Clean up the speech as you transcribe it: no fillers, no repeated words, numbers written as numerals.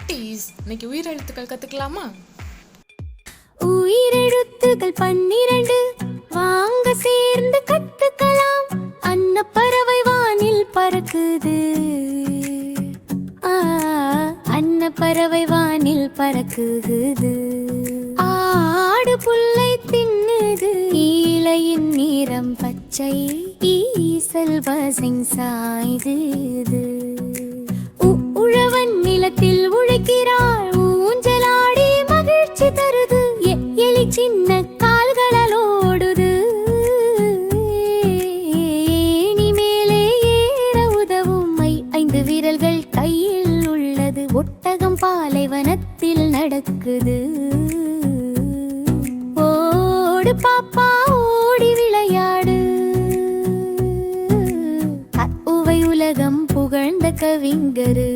குட்டீஸ், இன்னைக்கு உயிரெழுத்துக்கள் கத்துக்கலாமா? உயிரெழுத்துக்கள் 12 வாங்க சேர்ந்து கத்துக்கலாம். அன்னப்பறவை வானில் பறக்குது, அன்னப்பறவை வானில் பறக்குது. ஆடு புல்லை தின்னுது, இலையின் நிறம் பச்சை, ஈசல் பசிங் சாய்து. உழவன் நிலத்தில் உழைக்கிறாள், ஊஞ்சலாடி மகிழ்ச்சி தருது. எலி சின்ன கால்களால் ஓடுது, ஏணி மேலே ஏற உதவும் 5 விரல்கள் கையில் உள்ளது. ஒட்டகம் பாலைவனத்தில் நடக்குது. ஓடு பாப்பா ஓடி விளையாடு, உவை உலகம் புகழ்ந்த கவிஞரு.